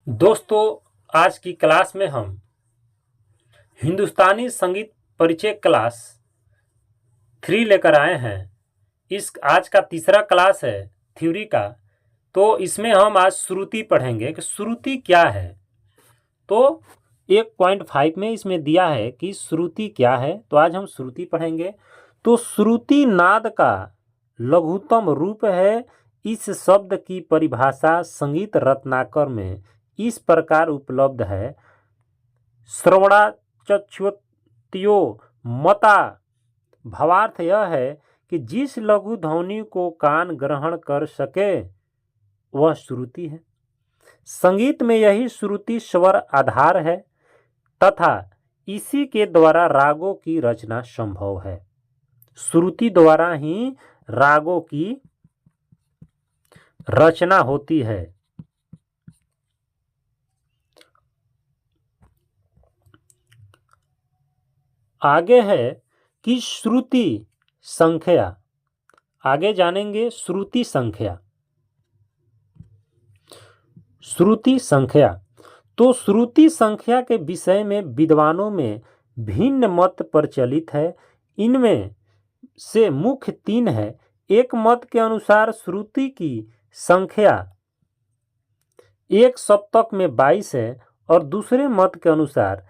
दोस्तों, आज की क्लास में हम हिंदुस्तानी संगीत परिचय क्लास 3 लेकर आए हैं। इस आज का तीसरा क्लास है थ्योरी का। तो इसमें हम आज श्रुति पढ़ेंगे कि श्रुति क्या है। तो 1.5 में इसमें दिया है कि श्रुति क्या है। तो आज हम श्रुति पढ़ेंगे। तो श्रुति नाद का लघुत्तम रूप है। इस शब्द की परिभाषा संगीत रत्नाकर में इस प्रकार उपलब्ध है। श्रवणाचक्षुत्यो मता। भावार्थ यह है कि जिस लघु ध्वनि को कान ग्रहण कर सके वह श्रुति है। संगीत में यही श्रुति स्वर आधार है तथा इसी के द्वारा रागों की रचना संभव है। श्रुति द्वारा ही रागों की रचना होती है। आगे है कि श्रुति संख्या। आगे जानेंगे श्रुति संख्या। श्रुति संख्या तो श्रुति संख्या के विषय में विद्वानों में भिन्न मत प्रचलित है। इनमें से मुख्य 3 है। एक मत के अनुसार श्रुति की संख्या एक सप्तक में 22 है और दूसरे मत के अनुसार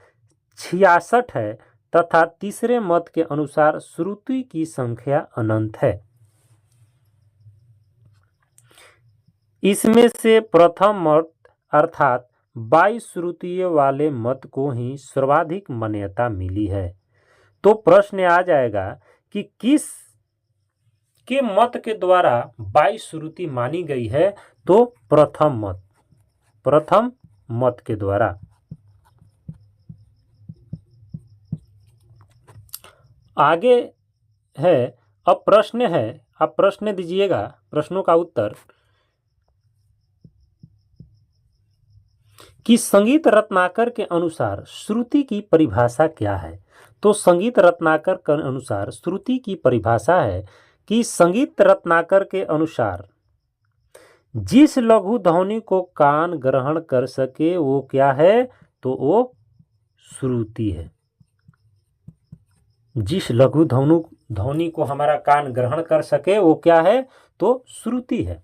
66 है तथा तीसरे मत के अनुसार श्रुति की संख्या अनंत है। इसमें से प्रथम मत अर्थात 22 श्रुतियों वाले मत को ही सर्वाधिक मान्यता मिली है। तो प्रश्न आ जाएगा कि किस के मत के द्वारा 22 श्रुति मानी गई है। तो प्रथम मत के द्वारा। आगे है, अब प्रश्न है, आप प्रश्न दीजिएगा। प्रश्नों का उत्तर कि संगीत रत्नाकर के अनुसार श्रुति की परिभाषा क्या है। तो संगीत रत्नाकर के अनुसार श्रुति की परिभाषा है कि संगीत रत्नाकर के अनुसार जिस लघु ध्वनि को कान ग्रहण कर सके वो क्या है। तो वो श्रुति है। जिस लघु ध्वनि को हमारा कान ग्रहण कर सके वो क्या है। तो श्रुति है।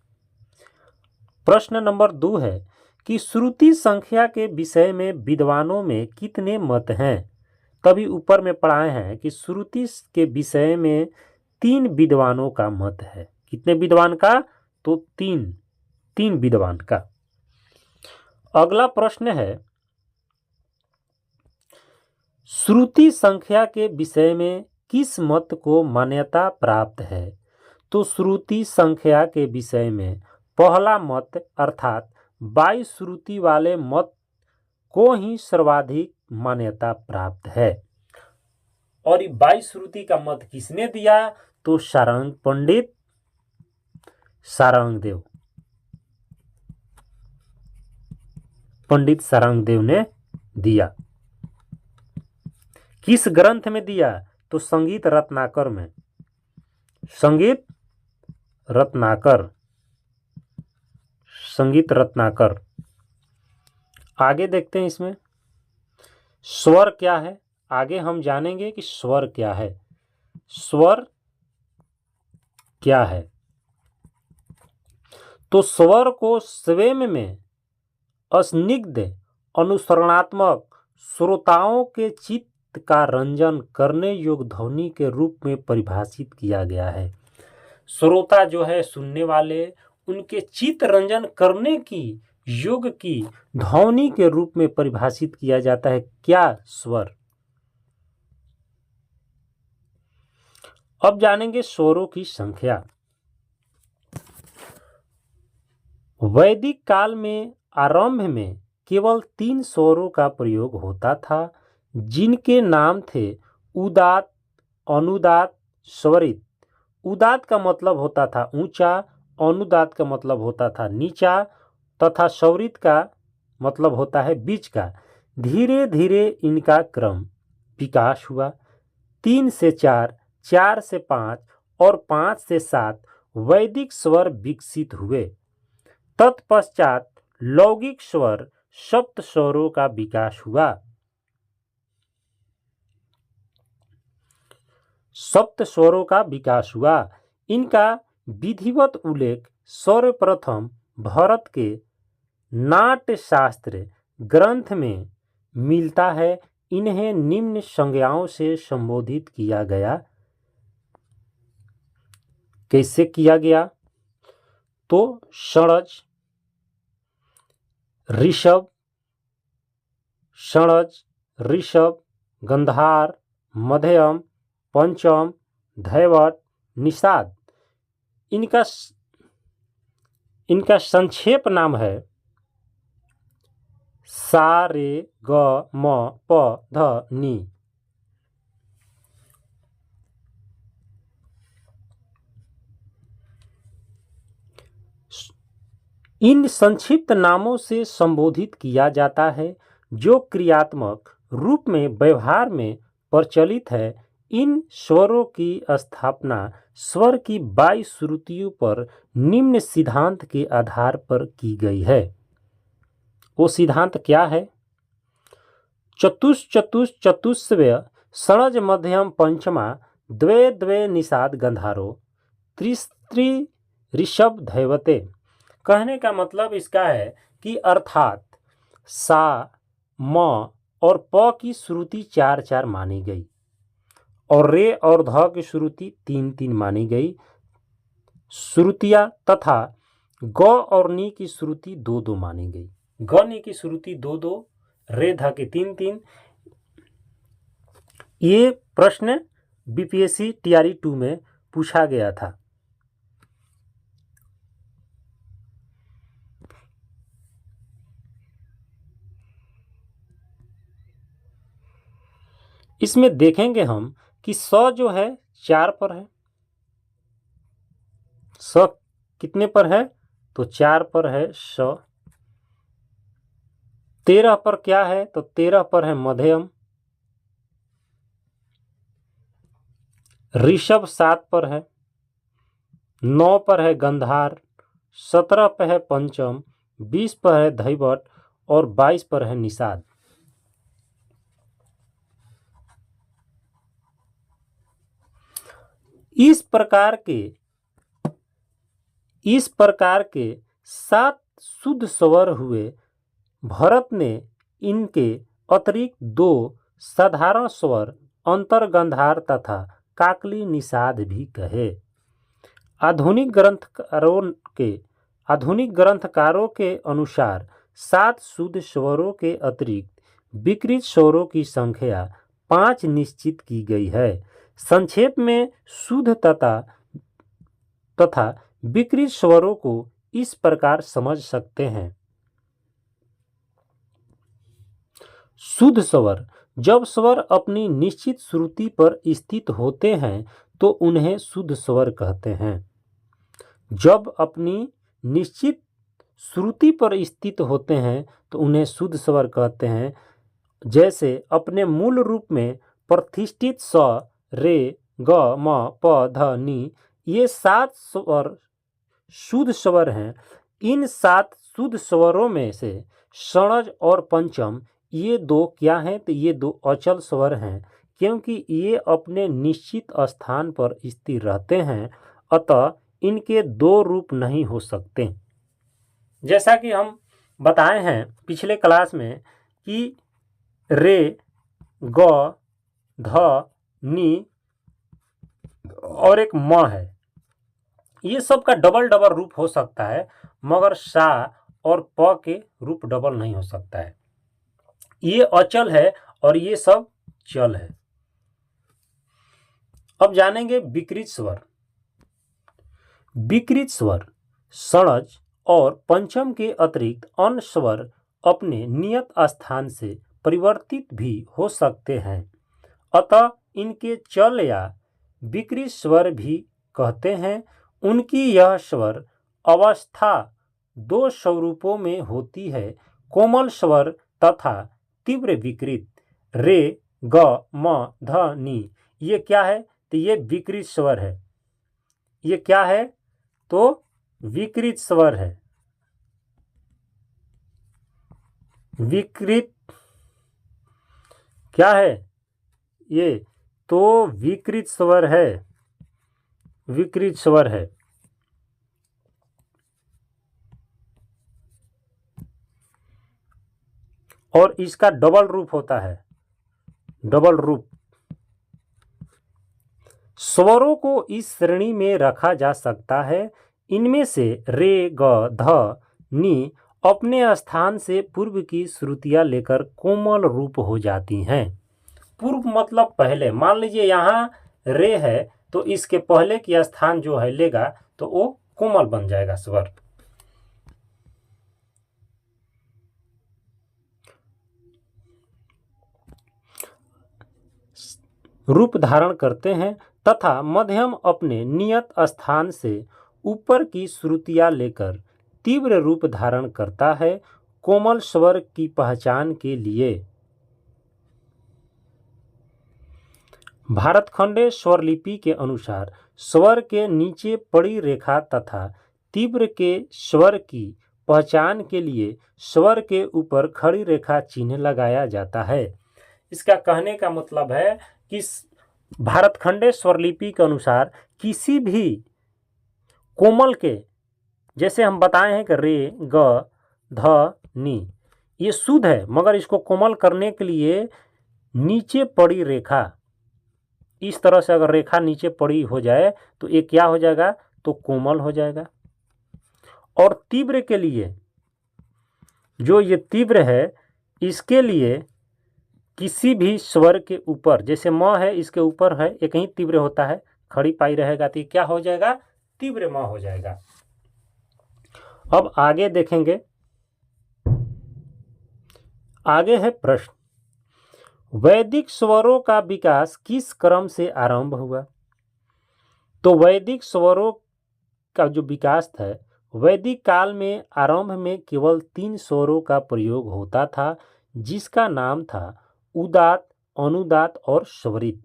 प्रश्न नंबर 2 है कि श्रुति संख्या के विषय में विद्वानों में कितने मत हैं। तभी ऊपर में पढ़ाए हैं कि श्रुति के विषय में 3 विद्वानों का मत है। कितने विद्वान का। तो 3 विद्वान का। अगला प्रश्न है श्रुति संख्या के विषय में किस मत को मान्यता प्राप्त है। तो श्रुति संख्या के विषय में पहला मत अर्थात 22 श्रुति वाले मत को ही सर्वाधिक मान्यता प्राप्त है। और ये 22 श्रुति का मत किसने दिया। तो सारंग पंडित सारंगदेव। पंडित सारंगदेव ने दिया। किस ग्रंथ में दिया। तो संगीत रत्नाकर में। संगीत रत्नाकर। आगे देखते हैं इसमें स्वर क्या है। आगे हम जानेंगे कि स्वर क्या है। स्वर क्या है। तो स्वर को स्वयं में अस्निग्ध अनुसरणात्मक श्रोताओं के चित्त का रंजन करने योग्य ध्वनि के रूप में परिभाषित किया गया है। श्रोता जो है सुनने वाले उनके चित्त रंजन करने की योग की ध्वनि के रूप में परिभाषित किया जाता है। क्या। स्वर। अब जानेंगे स्वरों की संख्या। वैदिक काल में आरंभ में केवल 3 स्वरों का प्रयोग होता था जिनके नाम थे उदात, अनुदात, स्वरित। उदात का मतलब होता था ऊंचा, अनुदात का मतलब होता था नीचा तथा स्वरित का मतलब होता है बीच का। धीरे धीरे इनका क्रम विकास हुआ। 3 से 4, 4 से 5 और 5 से 7 वैदिक स्वर विकसित हुए। तत्पश्चात लौकिक स्वर सप्त स्वरों का विकास हुआ। सप्त स्वरों का विकास हुआ। इनका विधिवत उल्लेख सर्वप्रथम भरत के नाट्यशास्त्र ग्रंथ में मिलता है। इन्हें निम्न संज्ञाओं से संबोधित किया गया। कैसे किया गया? तो षडज, ऋषभ, षडज, ऋषभ, गंधार, मध्यम, पंचम, धैवत, निषाद। इनका संक्षेप नाम है सा रे ग म प ध नि। इन संक्षिप्त नामों से संबोधित किया जाता है जो क्रियात्मक रूप में व्यवहार में प्रचलित है। इन स्वरों की स्थापना स्वर की 22 श्रुतियों पर निम्न सिद्धांत के आधार पर की गई है। वो सिद्धांत क्या है? चतुस्वय षडज मध्यम पंचमा द्वे द्वे निषाद गंधारो त्रिस्त्री ऋषभ धैवते। कहने का मतलब इसका है कि अर्थात सा, म और प की श्रुति 4-4 मानी गई और रे और ध की श्रुति 3-3 मानी गई श्रुतियां, तथा ग और नी की श्रुति 2-2 मानी गई। ग नी की श्रुति 2-2, रे ध की 3-3। ये प्रश्न बीपीएससी टीआरई 2 में पूछा गया था। इसमें देखेंगे हम कि स जो है 4 पर है। स कितने पर है? तो 4 पर है स। 13 पर क्या है? तो 13 पर है मध्यम। ऋषभ 7 पर है। 9 पर है गंधार। 17 पर है पंचम। 20 पर है धैवत और 22 पर है निषाद। इस प्रकार के 7 शुद्ध स्वर हुए। भरत ने इनके अतिरिक्त 2 साधारण स्वर अंतर्गंधार तथा काकली निषाद भी कहे। आधुनिक ग्रंथकारों के अनुसार 7 शुद्ध स्वरों के अतिरिक्त विकृत स्वरों की संख्या 5 निश्चित की गई है। संक्षेप में शुद्ध तथा विकृत स्वरों को इस प्रकार समझ सकते हैं। शुद्ध स्वर, जब स्वर अपनी निश्चित श्रुति पर स्थित होते हैं तो उन्हें शुद्ध स्वर कहते हैं। जब अपनी निश्चित श्रुति पर स्थित होते हैं तो उन्हें शुद्ध स्वर कहते हैं। जैसे अपने मूल रूप में प्रतिष्ठित स, रे, ग, म, प, ध, नि, ये 7 स्वर शुद्ध स्वर हैं। इन 7 शुद्ध स्वरों में से षडज और पंचम ये 2 क्या हैं? तो ये 2 अचल स्वर हैं, क्योंकि ये अपने निश्चित स्थान पर स्थिर रहते हैं। अतः इनके 2 रूप नहीं हो सकते। जैसा कि हम बताए हैं पिछले क्लास में कि रे, ग, ध, नि और एक म है, ये सब का डबल रूप हो सकता है, मगर सा और प के रूप डबल नहीं हो सकता है। ये अचल है और ये सब चल है। अब जानेंगे विकृत स्वर। विकृत स्वर षडज और पंचम के अतिरिक्त अन्य स्वर अपने नियत स्थान से परिवर्तित भी हो सकते हैं। अतः इनके चल या विकृत स्वर भी कहते हैं। उनकी यह स्वर अवस्था 2 स्वरूपों में होती है, कोमल स्वर तथा तीव्र विकृत। रे, ग, म, ध, नि ये क्या है? तो ये विकृत स्वर है। ये क्या है? तो विकृत स्वर है। विकृत क्या है ये? तो विकृत स्वर है, विकृत स्वर है। और इसका डबल रूप होता है, डबल रूप। स्वरों को इस श्रेणी में रखा जा सकता है। इनमें से रे, ग, ध, नी अपने स्थान से पूर्व की श्रुतियां लेकर कोमल रूप हो जाती हैं। पूर्व मतलब पहले। मान लीजिए यहाँ रे है तो इसके पहले की स्थान जो है लेगा तो वो कोमल बन जाएगा स्वर। रूप धारण करते हैं तथा मध्यम अपने नियत स्थान से ऊपर की श्रुतियां लेकर तीव्र रूप धारण करता है। कोमल स्वर की पहचान के लिए भारतखंडे स्वरलिपि के अनुसार स्वर के नीचे पड़ी रेखा तथा तीव्र के स्वर की पहचान के लिए स्वर के ऊपर खड़ी रेखा चिन्ह लगाया जाता है। इसका कहने का मतलब है कि भारतखंडे स्वरलिपि के अनुसार किसी भी कोमल के, जैसे हम बताए हैं कि रे, ग, ध, नी, ये शुद्ध है मगर इसको कोमल करने के लिए नीचे पड़ी रेखा, इस तरह से अगर रेखा नीचे पड़ी हो जाए तो ये क्या हो जाएगा? तो कोमल हो जाएगा। और तीव्र के लिए, जो ये तीव्र है, इसके लिए किसी भी स्वर के ऊपर, जैसे म है इसके ऊपर है, एक ही तीव्र होता है, खड़ी पाई रहेगा तो ये क्या हो जाएगा? तीव्र म हो जाएगा। अब आगे देखेंगे, आगे है प्रश्न, वैदिक स्वरों का विकास किस क्रम से आरंभ हुआ? तो वैदिक स्वरों का जो विकास था, वैदिक काल में आरंभ में केवल 3 स्वरों का प्रयोग होता था, जिसका नाम था उदात, अनुदात और स्वरित।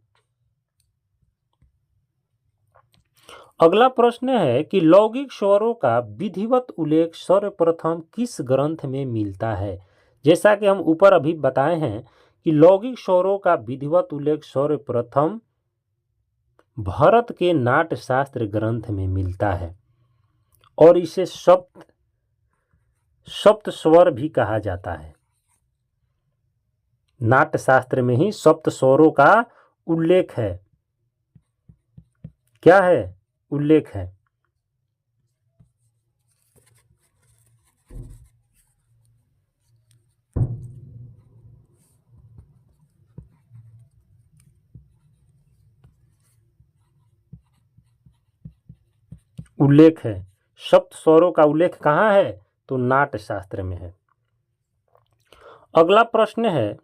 अगला प्रश्न है कि लौकिक स्वरों का विधिवत उल्लेख सर्वप्रथम किस ग्रंथ में मिलता है? जैसा कि हम ऊपर अभी बताए हैं कि लौकिक स्वरों का विधिवत उल्लेख सर्वप्रथम भरत के नाट्यशास्त्र ग्रंथ में मिलता है और इसे सप्त स्वर भी कहा जाता है। नाट्यशास्त्र में ही सप्त स्वरों का उल्लेख है। क्या है? उल्लेख है। उल्लेख है। सप्त स्वरों का उल्लेख कहाँ है? तो नाट्यशास्त्र में है। अगला प्रश्न है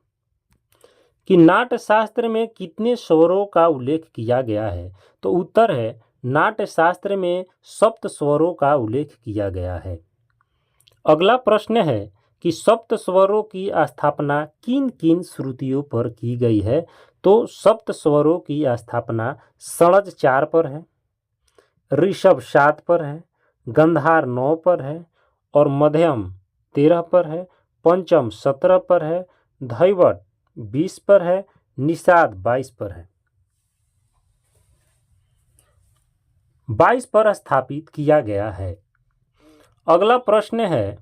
कि नाट्यशास्त्र में कितने स्वरों का उल्लेख किया गया है? तो उत्तर है नाट्यशास्त्र में सप्त स्वरों का उल्लेख किया गया है। अगला प्रश्न है कि सप्त स्वरों की स्थापना किन किन श्रुतियों पर की गई है? तो सप्त स्वरों की स्थापना षड्ज 4 पर है, ऋषभ 7 पर है, गंधार 9 पर है और मध्यम 13 पर है, पंचम 17 पर है, धैवत 20 पर है, निषाद 22 पर है। 22 पर स्थापित किया गया है। अगला प्रश्न है,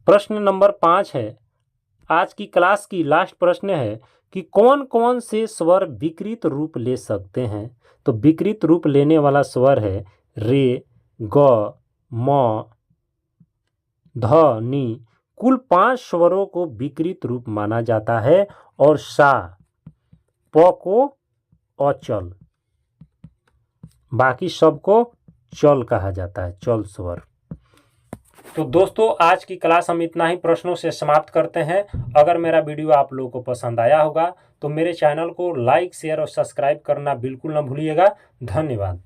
प्रश्न नंबर 5 है, आज की क्लास की लास्ट प्रश्न है कि कौन कौन से स्वर विकृत रूप ले सकते हैं? तो विकृत रूप लेने वाला स्वर है रे, ग, म, ध, नी। कुल 5 स्वरों को विकृत रूप माना जाता है और सा, प को अचल, बाकी सबको चल कहा जाता है, चल स्वर। तो दोस्तों आज की क्लास हम इतना ही प्रश्नों से समाप्त करते हैं। अगर मेरा वीडियो आप लोगों को पसंद आया होगा तो मेरे चैनल को लाइक, शेयर और सब्सक्राइब करना बिल्कुल ना भूलिएगा। धन्यवाद।